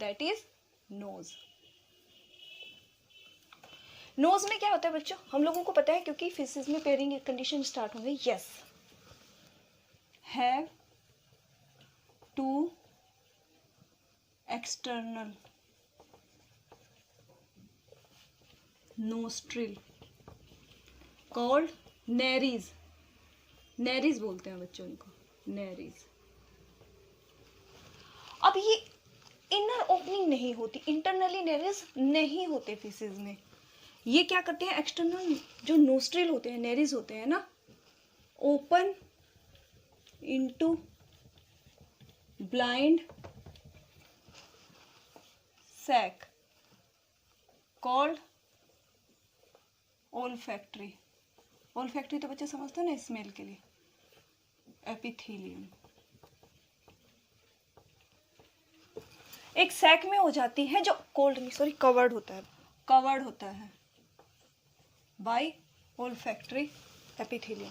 That is knows. Knows में क्या होता है बच्चों, हम लोगों को पता है क्योंकि फिजिक्स में पेयरिंग कंडीशन स्टार्ट होंगे। Yes, have to external nostril called nares. Nares बोलते हैं बच्चों इनको, नेरीज। अब ये इनर ओपनिंग नहीं होती, इंटरनली नेरीज नहीं होते फिशेज में। ये क्या करते हैं, एक्सटर्नल जो नोस्ट्रिल होते हैं, नेरीज होते हैं ना, open into blind sac called olfactory. Olfactory तो बच्चे समझते हैं ना, स्मेल के लिए, एपिथेलियम। एक सैक में हो जाती है जो कवर्ड होता है बाय ओल्फैक्टरी एपिथेलियम।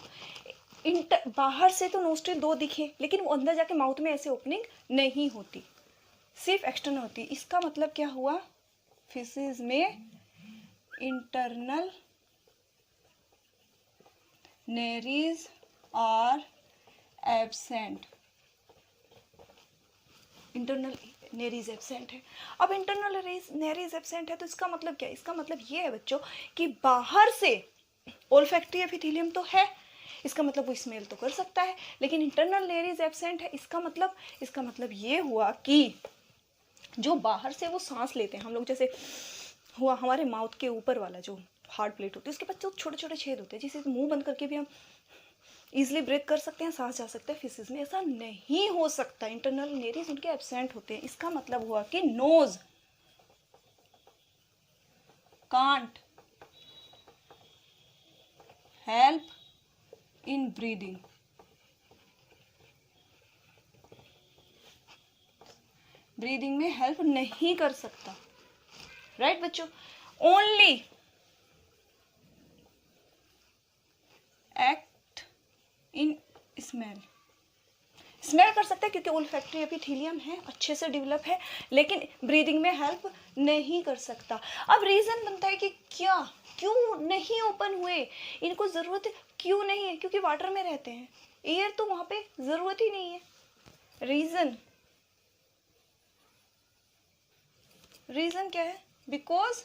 बाहर से तो नोस्ट्रिल दो दिखे, लेकिन वो अंदर जाके माउथ में ऐसे ओपनिंग नहीं होती, सिर्फ एक्सटर्नल होती। इसका मतलब क्या हुआ, फिशेज में internal nares are absent. Internal nares absent है। अब इंटरनल नेरीज एब्सेंट है तो इसका मतलब क्या है, इसका मतलब ये है बच्चों कि बाहर से ओल्फैक्टरी एपिथेलियम तो है, इसका मतलब वो स्मेल तो कर सकता है, लेकिन इंटरनल नेरीज एब्सेंट है। इसका मतलब ये हुआ कि जो बाहर से वो सांस लेते हैं हम लोग, जैसे हुआ हमारे माउथ के ऊपर वाला जो हार्ड प्लेट होती है, उसके पास जो छोटे छोटे छेद होते हैं, जिसे मुंह बंद करके भी हम इजिली ब्रेथ कर सकते हैं, सांस जा सकता है। फिशेज में ऐसा नहीं हो सकता, इंटरनल नेरीज उनके एब्सेंट होते हैं। इसका मतलब हुआ कि nose can't help in breathing. Breathing में हेल्प नहीं कर सकता, राइट बच्चों। ओनली एक्ट इन स्मेल कर सकता है क्योंकि ओल्फैक्टरी एपिथेलियम है, अच्छे से डेवलप है, लेकिन ब्रीदिंग में हेल्प नहीं कर सकता। अब रीजन बनता है कि क्यों नहीं ओपन हुए, इनको जरूरत क्यों नहीं है, क्योंकि वाटर में रहते हैं, एयर तो वहां पे जरूरत ही नहीं है। रीजन क्या है, because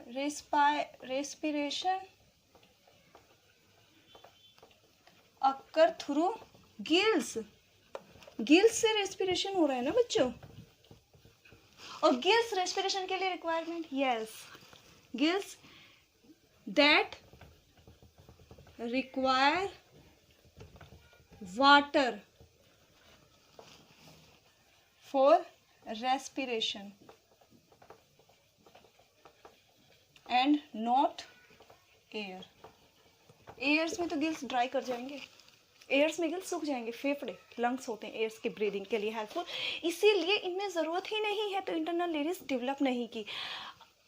respiration occur through gills से रेस्पिरेशन हो रहा है ना बच्चों, और गिल्स रेस्पिरेशन के लिए requirement, yes, gills that require water for respiration and not air. Airs में तो गिल्स ड्राई कर जाएंगे, एयर्स में गिल्स सूख जाएंगे, फेफड़े लंग्स होते हैं एयर्स के ब्रीदिंग के लिए हेल्पफुल, इसीलिए इनमें ज़रूरत ही नहीं है, तो इंटरनल नेरीज डेवलप नहीं की।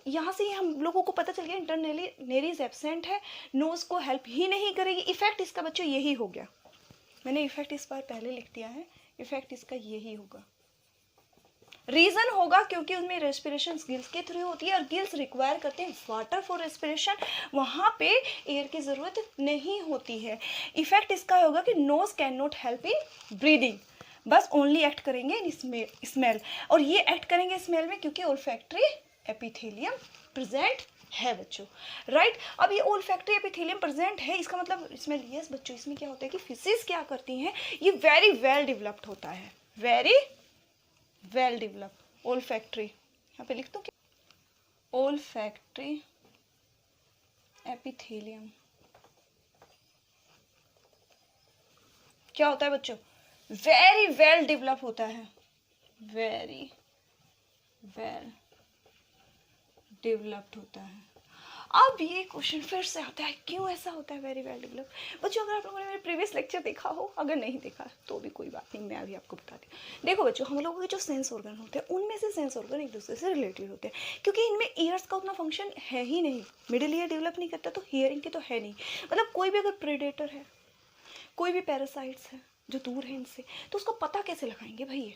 यहाँ से हम लोगों को पता चल गया इंटरनली नेरीज एब्सेंट है, नोज को हेल्प ही नहीं करेगी। इफेक्ट इसका बच्चों यही हो गया, मैंने इफेक्ट इस बार पहले लिख दिया है, इफेक्ट इसका यही होगा। रीजन होगा क्योंकि उनमें रेस्पिरेशन गिल्स के थ्रू होती है, और गिल्स रिक्वायर करते हैं वाटर फॉर रेस्पिरेशन, वहां पे एयर की जरूरत नहीं होती है। इफेक्ट इसका होगा कि nose can not help in breathing, बस ओनली एक्ट करेंगे इन स्मेल, और ये एक्ट करेंगे स्मेल में क्योंकि ओल्फैक्टरी एपिथेलियम प्रेजेंट है बच्चों, राइट। अब ये ओल्फैक्टरी एपिथेलियम प्रेजेंट है, इसका मतलब स्मेल, यस बच्चों, इसमें क्या होता है कि फिशेज क्या करती हैं, ये वेरी वेल डेवलप्ड होता है, वेरी वेल डेवलप ओल्फैक्टरी, यहाँ पे लिख दो क्या, ओल्फैक्टरी एपिथेलियम क्या होता है बच्चों, वेरी वेल डेवलप होता है, वेरी वेल डेवलप्ड होता है। अब ये क्वेश्चन फिर से आता है, क्यों ऐसा होता है वेरी वेल डेवलप। बच्चों अगर आप लोगों ने मेरे प्रीवियस लेक्चर देखा हो, अगर नहीं देखा तो भी कोई बात नहीं, मैं अभी आपको बता दी। देखो बच्चों, हम लोगों के जो सेंस ऑर्गन होते हैं, उनमें से सेंस ऑर्गन एक दूसरे से रिलेटेड होते हैं, क्योंकि इनमें ईयर्स का उतना फंक्शन है ही नहीं, मिडिल ईयर डेवलप नहीं करता, तो हियरिंग की तो है नहीं। मतलब कोई भी अगर प्रेडेटर है, कोई भी पैरासाइट्स है जो दूर है इनसे, तो उसको पता कैसे लगाएंगे भाई,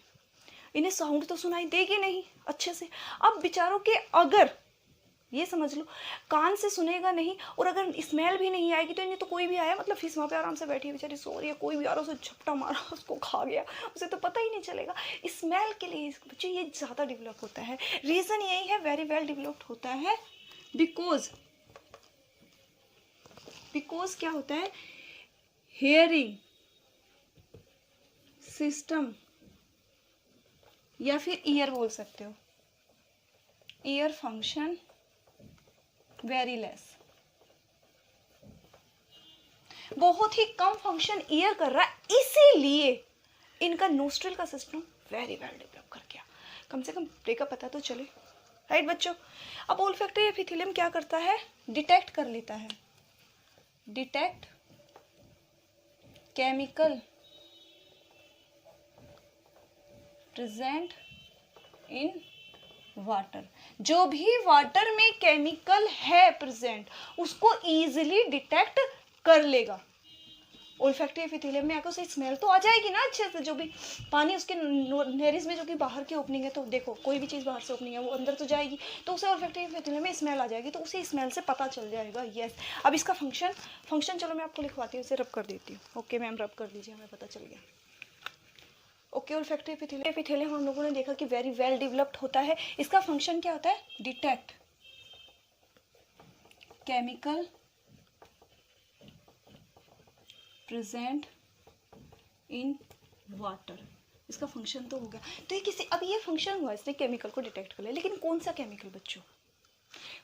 इन्हें साउंड तो सुनाई देगी नहीं अच्छे से। अब बेचारों के अगर ये समझ लो कान से सुनेगा नहीं और अगर स्मेल भी नहीं आएगी तो इन्हें तो कोई भी आया, मतलब फिश वहाँ पे आराम से बैठी है बेचारी सो रही है, कोई भी आ रहा उसे झपटा मारा उसको खा गया, उसे तो पता ही नहीं चलेगा। स्मेल के लिए बच्चे ये ज़्यादा डेवलप होता है। रीज़न यही है, वेरी वेल डेवलप्ड होता है बिकॉज क्या होता है, हेयरिंग सिस्टम या फिर ईयर बोल सकते हो, ईयर फंक्शन वेरी लेस, बहुत ही कम फंक्शन ईयर कर रहा है, इसीलिए इनका नोस्ट्रिल का सिस्टम वेरी वेल डेवलप कर गया। कम से कम ब्रेकअप पता तो चले, राइट बच्चों। अब ओल्फैक्टरी एपिथेलियम क्या करता है, डिटेक्ट कर लेता है, detect chemical present in water, जो भी वाटर में केमिकल है प्रेजेंट उसको इजीली डिटेक्ट कर लेगा। ओल्फैक्टरी एपिथेलियम में आकर उसे स्मेल तो आ जाएगी ना अच्छे से, जो भी पानी उसके नेरिस में जो कि बाहर की ओपनिंग है, तो देखो कोई भी चीज़ बाहर से ओपनिंग है वो अंदर तो जाएगी, तो उसे ओल्फैक्टरी एपिथेलियम में स्मेल आ जाएगी, तो उसे स्मेल से पता चल जाएगा। यस, अब इसका फंक्शन चलो मैं आपको लिखवाती हूँ, इसे रब कर देती हूँ। ओके मैम रब कर दीजिए, हमें पता चल गया। ओके, ओल्फैक्टरी एपिथेलियम हम लोगों ने देखा कि वेरी वेल डेवलप्ड होता है। इसका फंक्शन क्या होता है, detect chemical present in water, इसका फंक्शन तो हो गया। तो ये किसी, अब ये फंक्शन हुआ, इसने केमिकल को डिटेक्ट कर लिया, लेकिन कौन सा केमिकल बच्चों,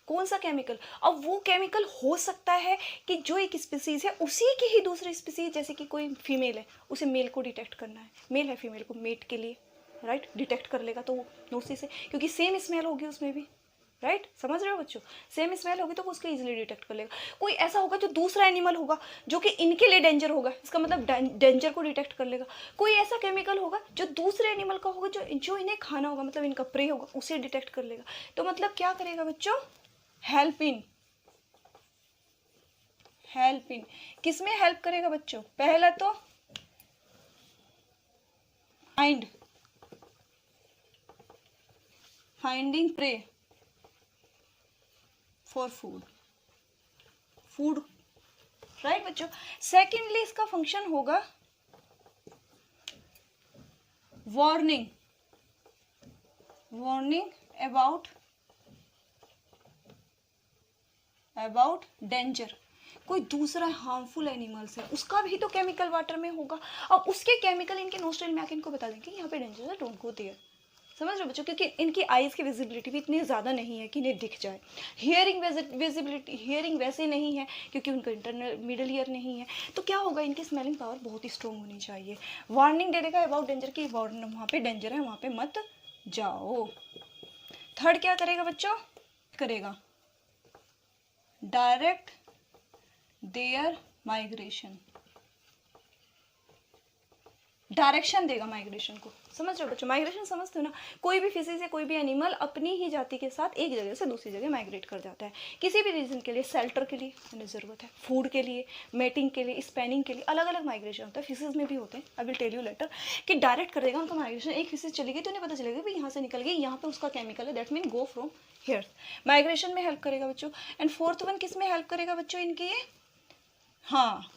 कौन सा केमिकल। अब वो केमिकल हो सकता है कि जो एक स्पीसीज है उसी की ही दूसरी स्पीसीज, जैसे कि कोई फीमेल है उसे मेल को डिटेक्ट करना है, मेल है फीमेल को मेट के लिए, राइट, डिटेक्ट कर लेगा तो वो उसी से, क्योंकि सेम स्मेल होगी उसमें भी, राइट, समझ रहे हो बच्चों, सेम स्मेल होगी तो वो उसको इजीली डिटेक्ट कर लेगा। कोई ऐसा होगा जो दूसरा एनिमल होगा जो कि इनके लिए डेंजर होगा, इसका मतलब डेंजर को डिटेक्ट कर लेगा। कोई ऐसा केमिकल होगा जो दूसरे एनिमल का होगा जो इन्हें खाना होगा, मतलब इनका प्रे होगा, उसे डिटेक्ट कर लेगा। तो मतलब क्या करेगा बच्चों, हेल्प इन किसमें हेल्प करेगा बच्चों, पहला तो finding prey for food, right बच्चों। सेकेंडली इसका फंक्शन होगा वार्निंग अबाउट डेंजर, कोई दूसरा हार्मफुल एनिमल्स है उसका भी तो केमिकल वाटर में होगा, अब उसके केमिकल इनके नोस्ट्रिल में आके इनको बता देंगे यहाँ पे डेंजर है, डोंट गो देयर। समझ रहे हो बच्चों, क्योंकि इनकी आईज की विजिबिलिटी भी इतनी ज़्यादा नहीं है कि इन्हें दिख जाए। हियरिंग वैसे नहीं है क्योंकि उनका इंटरनल मिडल ईयर नहीं है, तो क्या होगा, इनकी स्मेलिंग पावर बहुत ही स्ट्रॉन्ग होनी चाहिए। वार्निंग दे देगा अबाउट डेंजर की, वहाँ पे डेंजर है वहाँ पे मत जाओ। थर्ड क्या करेगा बच्चों, करेगा डायरेक्ट देयर माइग्रेशन, डायरेक्शन देगा माइग्रेशन को। समझ रहे हो बच्चों, माइग्रेशन समझते हो ना, कोई भी फिशेज या कोई भी एनिमल अपनी ही जाति के साथ एक जगह से दूसरी जगह माइग्रेट कर जाता है किसी भी रीजन के लिए, शेल्टर के लिए उन्हें ज़रूरत है, फूड के लिए, मेटिंग के लिए, स्पेनिंग के लिए, अलग अलग माइग्रेशन होता है। फिशेज में भी होते हैं, I will tell you later, कि डायरेक्ट कर देगा उनका माइग्रेशन। एक फिशेज चली गई तो उन्हें पता चलेगा कि यहाँ से निकल गई, यहाँ पे उसका केमिकल है, that mean go from here. Migration में हेल्प करेगा बच्चों। एंड फोर्थ वन किस में हेल्प करेगा बच्चों इनकी, हाँ,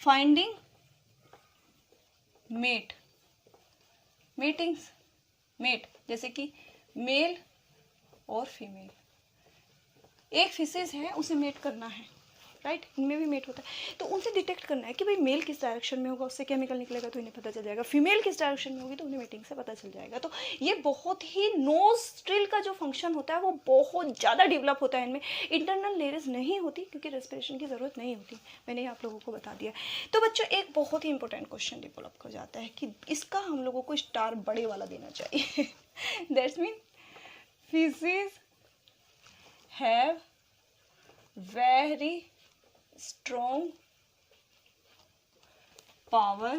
फाइंडिंग मेट, जैसे कि मेल और फीमेल, एक फिशेज है उसे मेट करना है, राइट, इनमें भी मेट होता है, तो उनसे डिटेक्ट करना है कि भाई मेल किस डायरेक्शन में होगा उससे केमिकल निकलेगा तो इन्हें पता चल जाएगा, फीमेल किस डायरेक्शन में होगी तो उन्हें मेटिंग से पता चल जाएगा। तो ये बहुत ही नोस्ट्रिल का जो फंक्शन होता है वो बहुत ज़्यादा डेवलप होता है इनमें। इंटरनल लेयर्स नहीं होती क्योंकि रेस्पिरेशन की ज़रूरत नहीं होती, मैंने आप लोगों को बता दिया। तो बच्चों एक बहुत ही इंपॉर्टेंट क्वेश्चन डेवलप कर जाता है कि इसका हम लोगों को स्टार बड़े वाला देना चाहिए। That's mean fishes have very strong power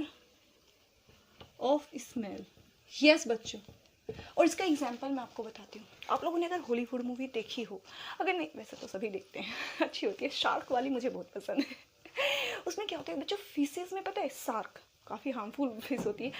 of smell। Yes बच्चों, और इसका एग्जाम्पल मैं आपको बताती हूँ। आप लोगों ने अगर हॉलीवुड मूवी देखी हो, अगर नहीं वैसे तो सभी देखते हैं, अच्छी होती है, शार्क वाली मुझे बहुत पसंद है। उसमें क्या होता है बच्चों, फिशेज में पता है शार्क काफ़ी हार्मफुल फिश होती है,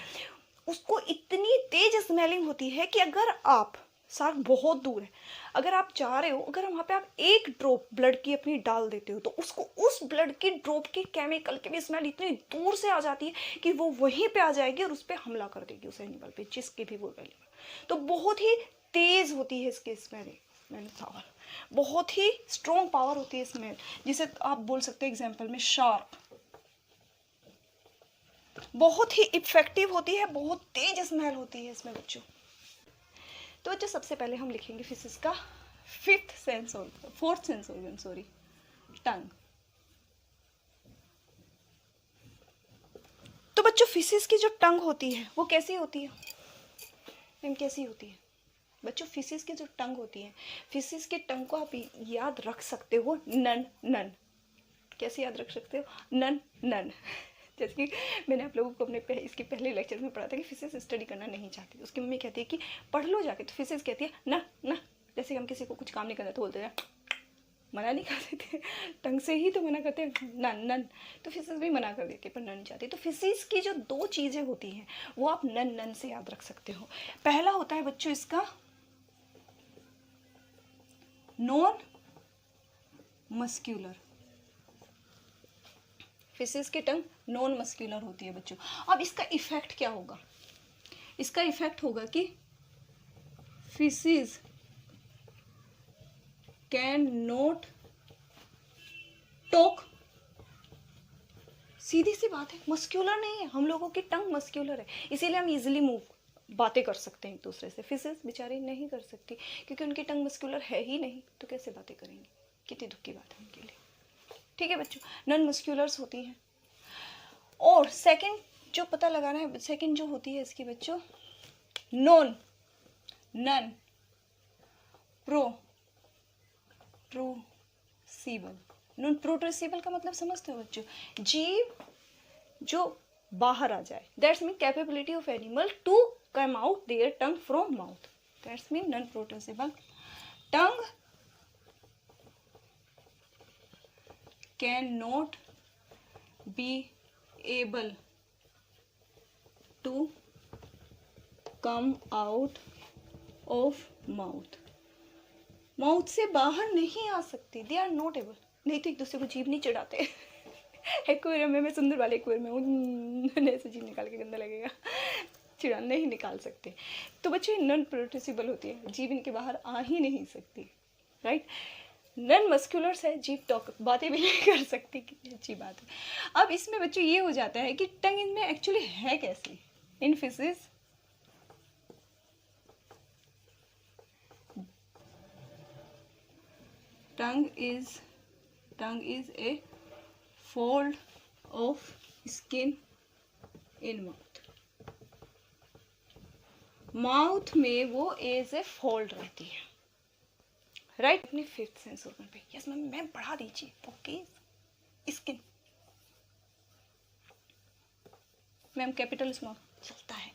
उसको इतनी तेज स्मेलिंग होती है कि अगर आप, शार्क बहुत दूर है, अगर आप जा रहे हो, अगर वहाँ पे आप एक ड्रॉप ब्लड की अपनी डाल देते हो तो उसको उस ब्लड की ड्रॉप की केमिकल की भी स्मेल इतनी दूर से आ जाती है कि वो वहीं पे आ जाएगी और उस पर हमला कर देगी, उस एनिमल पे जिसकी भी वो वैल्यू। तो बहुत ही तेज होती है इसकी स्मेल पावर, बहुत ही स्ट्रॉन्ग पावर होती है स्मेल, जिसे आप बोल सकते हैं एग्जाम्पल में शार्क। बहुत ही इफेक्टिव होती है, बहुत तेज स्मेल होती है इसमें बच्चों। तो बच्चों सबसे पहले हम लिखेंगे फिशेस का फोर्थ सेंस ऑर्गन, सॉरी, टंग। तो बच्चों फिशेस की जो टंग होती है वो कैसी होती है मैम, कैसी होती है बच्चों? फिशेस की जो टंग होती है, फिशेस की टंग को आप याद रख सकते हो नन नन। कैसे याद रख सकते हो? नन नन। जैसे कि मैंने आप लोगों को अपने इसके पहले लेक्चर में पढ़ा था कि फिशेस स्टडी करना नहीं चाहती, उसकी मम्मी कहती है कि पढ़ लो जाके, तो फिशेस कहती है ना ना। जैसे हम किसी को कुछ काम नहीं करना तो बोलते हैं, मना नहीं कर देते, टंग से ही तो मना करते हैं नन नन। तो फिशेस भी मना कर देती है पर नन नहीं चाहती। तो फिशेस की जो दो चीज़ें होती हैं वो आप नन नन से याद रख सकते हो। पहला होता है बच्चों इसका नॉन मस्क्यूलर, फिशेस की टंग नॉन मस्क्यूलर होती है बच्चों। अब इसका इफेक्ट क्या होगा? इसका इफेक्ट होगा कि फिशेस कैन नॉट टॉक। सीधी सी बात है, मस्क्यूलर नहीं है, हम लोगों की टंग मस्क्यूलर है, इसीलिए हम इजीली मूव बातें कर सकते हैं एक दूसरे से। फिशेस बेचारी नहीं कर सकती क्योंकि उनकी टंग मस्क्यूलर है ही नहीं, तो कैसे बातें करेंगे? कितनी दुख की बात है उनके लिए। ठीक है बच्चों, नॉन मस्क्यूलर्स होती हैं। और सेकंड जो पता लगाना है, सेकंड जो होती है इसकी बच्चों, नॉन नन प्रोट्रूसिबल। नॉन प्रोट्रूसिबल का मतलब समझते हो बच्चों? जीव जो बाहर आ जाए, that's mean capability of animal to come out their tongue from mouth, that's mean non protrusible. Tongue can not be able to come out of mouth, mouth से बाहर नहीं आ सकती, दे आर नॉट एबल। नहीं तो एक दूसरे को जीभ नहीं चढ़ाते। एक्वेरियम में मैं सुंदर वाले एक्वेरियम में ऐसे जीभ निकाल के गंदा लगेगा, चिड़ा नहीं निकाल सकते। तो बच्चे नॉन प्रोट्रूसिबल होती है, जीभ इनके बाहर आ ही नहीं सकती, राइट। नन मस्कुलर्स है, जीभ टॉक बातें भी नहीं कर सकती, कितनी अच्छी बात है। अब इसमें बच्चों ये हो जाता है कि टंग इनमें एक्चुअली है कैसी? In fishes tongue is a fold of skin in mouth. माउथ में वो एज ए फोल्ड रहती है, राइट। अपने फिफ्थ सेंस ऑर्गन पे, यस मैम बढ़ा दीजिए, okay. Skin ma'am capital small चलता है।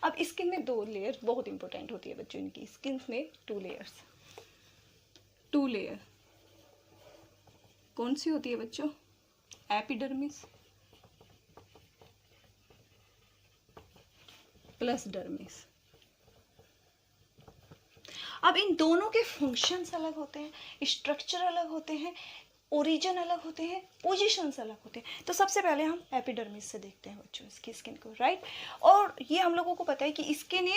अब स्किन में दो लेयर बहुत इंपॉर्टेंट होती है बच्चों इनकी। स्किन में टू लेयर कौन सी होती है बच्चों? Epidermis plus dermis. अब इन दोनों के फंक्शंस अलग होते हैं, स्ट्रक्चर अलग होते हैं, ओरिजिन अलग होते हैं, पोजीशंस अलग होते हैं। तो सबसे पहले हम एपिडर्मिस से देखते हैं बच्चों इसकी स्किन को, राइट। और ये हम लोगों को पता है कि स्किन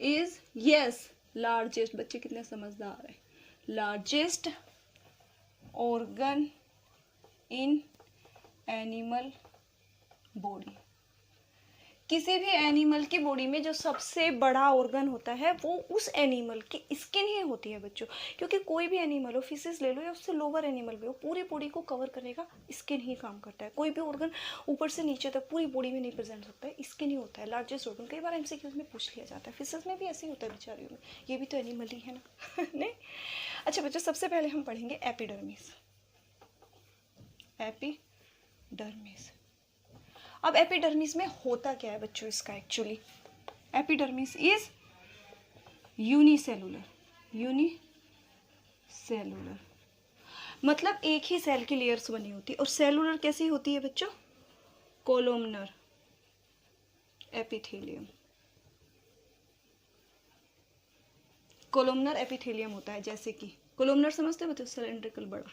इज यस लार्जेस्ट, बच्चे कितने समझदार हैं, largest organ in animal body. किसी भी एनिमल की बॉडी में जो सबसे बड़ा ऑर्गन होता है वो उस एनिमल की स्किन ही होती है बच्चों। क्योंकि कोई भी एनिमल हो, फिशेस ले लो या उससे लोअर एनिमल भी हो, पूरी बॉडी को कवर करने का स्किन ही काम करता है। कोई भी ऑर्गन ऊपर से नीचे तक पूरी बॉडी में नहीं प्रेजेंट होता है, स्किन ही होता है लार्जेस्ट ऑर्गन। कई बार एमसीक्यूज में पूछ लिया जाता है, फिशेस में भी ऐसे ही होता है बेचारियों में, ये भी तो एनिमल ही है ना। नहीं। अच्छा बच्चों, सबसे पहले हम पढ़ेंगे एपिडर्मिस। अब एपिडर्मिस में होता क्या है बच्चों इसका? Actually epidermis is unicellular. मतलब एक ही सेल की लेयर्स बनी होती है। और सेलुलर कैसी होती है बच्चों? Columnar epithelium. कोलुमनर एपिथेलियम होता है, जैसे कि कोलुमनर समझते हो मतलब सिलेंड्रिकल बड़ा।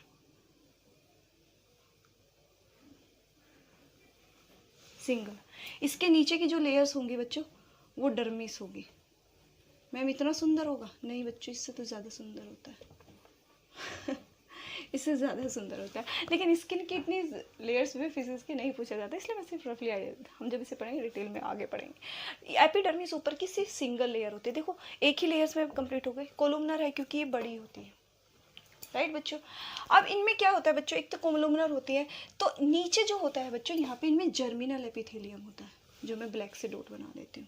सिंगल। इसके नीचे की जो लेयर्स होंगी बच्चों वो डर्मिस होगी। मैम इतना सुंदर होगा? नहीं बच्चों, इससे तो ज़्यादा सुंदर होता है इससे ज़्यादा सुंदर होता है। लेकिन स्किन की इतनी लेयर्स में फिजिक्स की नहीं पूछा जाता, इसलिए मैं सिर्फ रफली आइडिया, हम जब इसे पढ़ेंगे डिटेल में आगे पढ़ेंगे। एपिडर्मिस ऊपर की सिर्फ सिंगल लेयर होती है। देखो एक ही लेयर्स में कंप्लीट हो गई। कोलुमनर है क्योंकि ये बड़ी होती है, राइट बच्चों। अब इनमें क्या होता है बच्चों, एक तो कोलुमनर होती है, तो नीचे जो होता है बच्चों यहाँ पे इनमें जर्मिनल एपिथेलियम होता है, जो मैं ब्लैक से डॉट बना देती हूँ।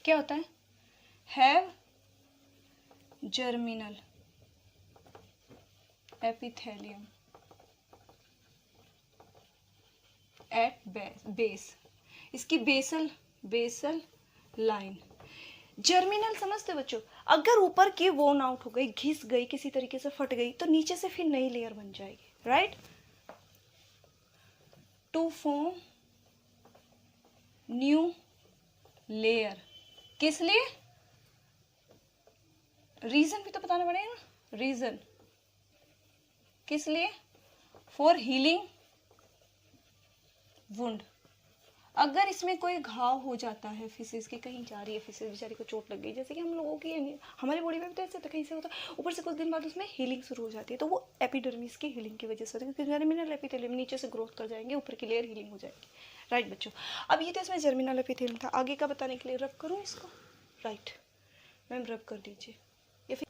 क्या होता है? Have germinal epithelium at base. इसकी बेसल लाइन। जर्मिनल समझते बच्चों? अगर ऊपर की वोन आउट हो गई, घिस गई, किसी तरीके से फट गई, तो नीचे से फिर नई लेयर बन जाएगी, right. To form new layer. किस लिए? रीजन भी तो बताना पड़ेगा ना। रीजन किस लिए? For healing wound. अगर इसमें कोई घाव हो जाता है, फिशेज की कहीं जा रही है, फिशेज बेचारी को चोट लग गई, जैसे कि हम लोगों की हमारी बॉडी में भी तो ऐसे तो कहीं से होता है, ऊपर से कुछ दिन बाद उसमें हीलिंग शुरू हो जाती है, तो वो एपिडर्मिस की हीलिंग की वजह से होती है, क्योंकि जर्मिनल एपिथेलियम नीचे से ग्रोथ कर जाएंगे, ऊपर की लेयर हीलिंग हो जाएगी, राइट बच्चों। अब ये तो इसमें जर्मिनल एपिथेलियम था। आगे का बताने के लिए रब करूँ इसको? राइट मैम, रब कर दीजिए। या फिर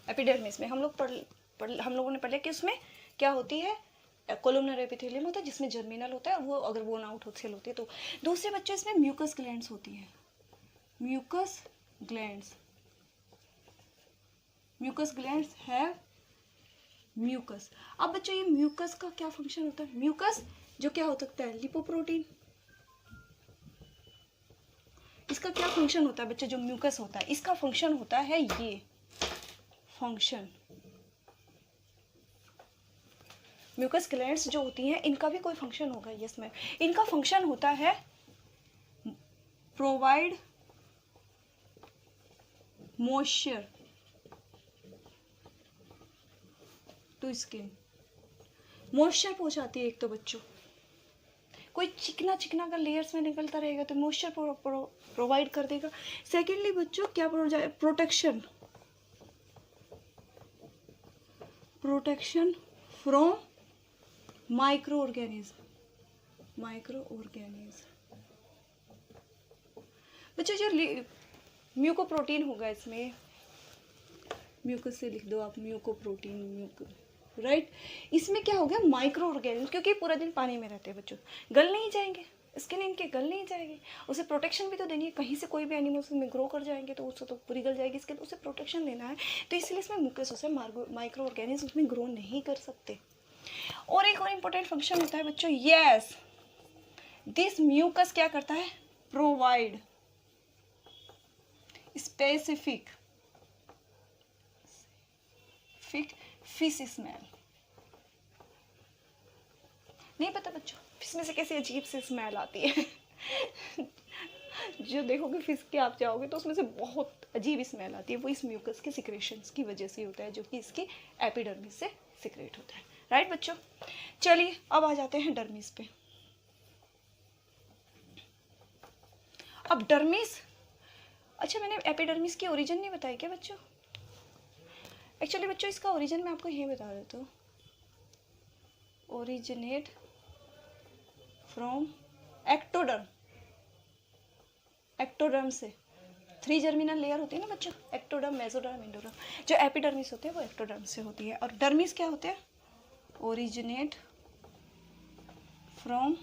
एपिडर्मिस में हम लोगों ने पढ़ लिया कि उसमें क्या होती है, कोलुमनर एपिथेलियम होता है जिसमें जर्मिनल होता है, और वो अगर बोन आउट सेल होती है तो। दूसरे बच्चे इसमें म्यूकस ग्लैंड्स होती हैं। म्यूकस ग्लैंड्स है म्यूकस। अब बच्चों ये म्यूकस का क्या फंक्शन होता है? म्यूकस जो क्या हो सकता है? लिपोप्रोटीन। इसका क्या फंक्शन होता है बच्चों? जो म्यूकस होता है इसका फंक्शन होता है ये फंक्शन। म्यूकस ग्लैंड्स जो होती हैं इनका भी कोई फंक्शन होगा, यस मैम। इनका फंक्शन होता है provide moisture to skin. Moisture पहुंचाती है एक तो बच्चों, कोई चिकना चिकना अगर लेयर्स में निकलता रहेगा तो मॉइस्चर प्रोवाइड कर देगा। सेकेंडली बच्चों क्या प्रोटेक्शन फ्रॉम माइक्रो ऑर्गेनिज्म। बच्चों जो म्यूकोप्रोटीन होगा इसमें, म्यूकस से लिख दो आप, म्यूकोप्रोटीन, राइट। इसमें क्या हो गया? माइक्रो ऑर्गेनिज्म, क्योंकि पूरा दिन पानी में रहते हैं बच्चों, गल नहीं जाएंगे, स्किन इनके गल नहीं जाएगी, उसे प्रोटेक्शन भी तो देनी है। कहीं से कोई भी एनिमल्स में ग्रो कर जाएंगे तो उससे तो पूरी गल जाएगी स्किन, उसे प्रोटेक्शन देना है, तो इसलिए इसमें म्यूकस होता है। माइक्रो ऑर्गेनिज्म उसमें ग्रो नहीं कर सकते। और एक और इम्पोर्टेंट फंक्शन होता है बच्चों, यस, दिस म्यूकस क्या करता है? Provide specific fish smell. नहीं पता बच्चों फिश में से कैसी अजीब सी स्मेल आती है जो देखोगे फिश के आप जाओगे तो उसमें से बहुत अजीब स्मेल आती है, वो इस म्यूकस के सिक्रेशंस की वजह से होता है, जो कि इसकी एपिडर्मिस से सिक्रेट होता है, राइट बच्चों। चलिए अब आ जाते हैं डर्मिस पे। अब डर्मिस, अच्छा मैंने एपिडर्मिस की ओरिजिन नहीं बताई क्या बच्चों? एक्चुअली बच्चों इसका ओरिजिन मैं आपको ये बता देता हूँ, ओरिजिनेट फ्रॉम एक्टोडर्म। एक्टोडर्म से 3 जर्मिनल लेयर होती है ना बच्चों, एक्टोडर्म, मेसोडर्म, एंडोडर्म। जो एपिडर्मिस होते हैं वो एक्टोडर्म से होती है, और डर्मिस क्या होते हैं? Originate from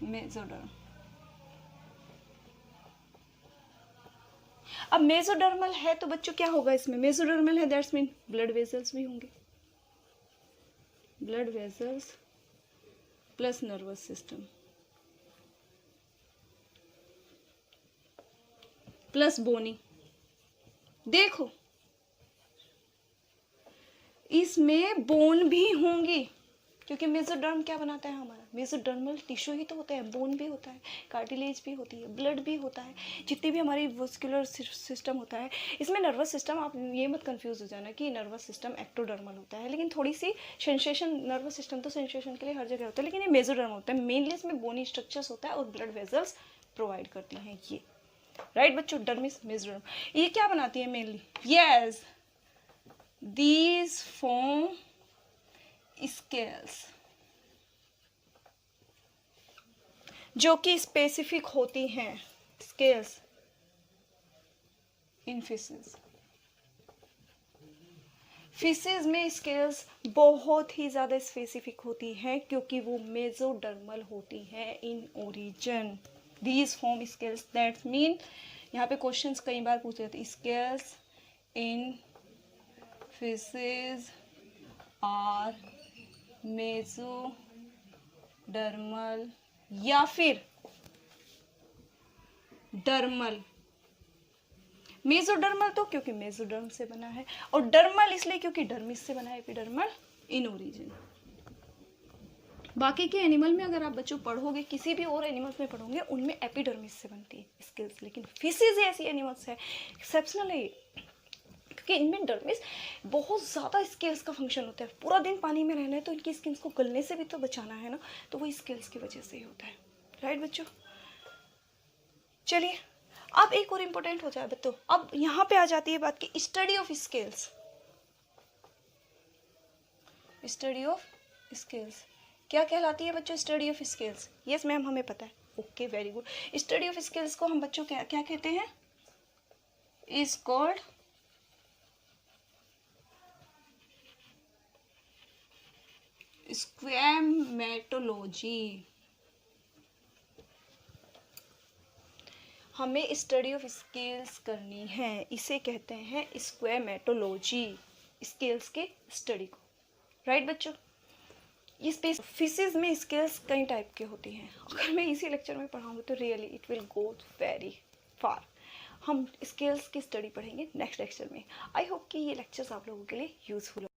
mesoderm. अब मेसोडर्मल है तो बच्चों क्या होगा इसमें? मेसोडर्मल है दैट्स मीन ब्लड वेसल्स भी होंगे, blood vessels plus nervous system. Plus bony. देखो इसमें बोन भी होंगी, क्योंकि मेसोडर्म क्या बनाता है हमारा, मेसोडर्मल टिश्यू ही तो होता है, बोन भी होता है, कार्टिलेज भी होती है, ब्लड भी होता है, जितने भी हमारी वस्कुलर सिस्टम होता है। इसमें नर्वस सिस्टम, आप ये मत कंफ्यूज हो जाना कि नर्वस सिस्टम एक्टोडर्मल होता है, लेकिन थोड़ी सी सेंसेशन, नर्वस सिस्टम तो सेंसेशन के लिए हर जगह होता है, लेकिन ये मेसोडर्म होता है। मेनली इसमें बोनी स्ट्रक्चर्स होता है और ब्लड वेजल्स प्रोवाइड करती हैं ये, राइट बच्चों, डर्मिस मेसोडर्म। ये क्या बनाती है mainly, yes these form scales जो कि स्पेसिफिक होती हैं, स्केल्स इन फिशेस। फिशेस में स्केल्स बहुत ही ज़्यादा स्पेसिफिक होती हैं क्योंकि वो मेसोडर्मल होती हैं in origin. These form scales, that's mean यहाँ पे क्वेश्चंस कई बार पूछे जाते हैं, scales in fishes are mesodermal या फिर डर्मल। मेसोडर्मल तो क्योंकि मेसोडर्म से बना है, और डर्मल इसलिए क्योंकि डर्मिस से बना है, एपिडर्मल इन ओरिजिन। बाकी के एनिमल में अगर आप बच्चों पढ़ोगे, किसी भी और एनिमल्स में पढ़ोगे, उनमें एपिडर्मिस से बनती है स्किल्स, लेकिन फिशेज ऐसी एनिमल्स है, एक्सेप्शनल है क्योंकि इनमें डर्मिस बहुत ज़्यादा स्केल्स का फंक्शन होता है। पूरा दिन पानी में रहना है तो इनकी स्किन्स को गलने से भी तो बचाना है ना, तो वो स्केल्स की वजह से ही होता है, राइट बच्चों। चलिए अब एक और इम्पोर्टेंट हो जाए बच्चों, अब यहाँ पे आ जाती है बात की study of scales. Study of scales क्या कहलाती है बच्चों, study of scales, yes ma'am हमें पता है, okay very good. Study of scales को हम बच्चों क्या क्या कहते हैं, इज कॉल्ड स्क्वैमेटोलॉजी। हमें स्टडी ऑफ स्केल्स करनी है, इसे कहते हैं स्क्वैमेटोलॉजी, स्केल्स के स्टडी को, राइट बच्चों। ये स्पेस फिशेज में स्केल्स कई टाइप के होती हैं, अगर मैं इसी लेक्चर में पढ़ाऊंगी तो really it will go very far. हम स्केल्स की स्टडी पढ़ेंगे नेक्स्ट लेक्चर में। आई होप कि ये लेक्चर्स आप लोगों के लिए यूजफुल हो।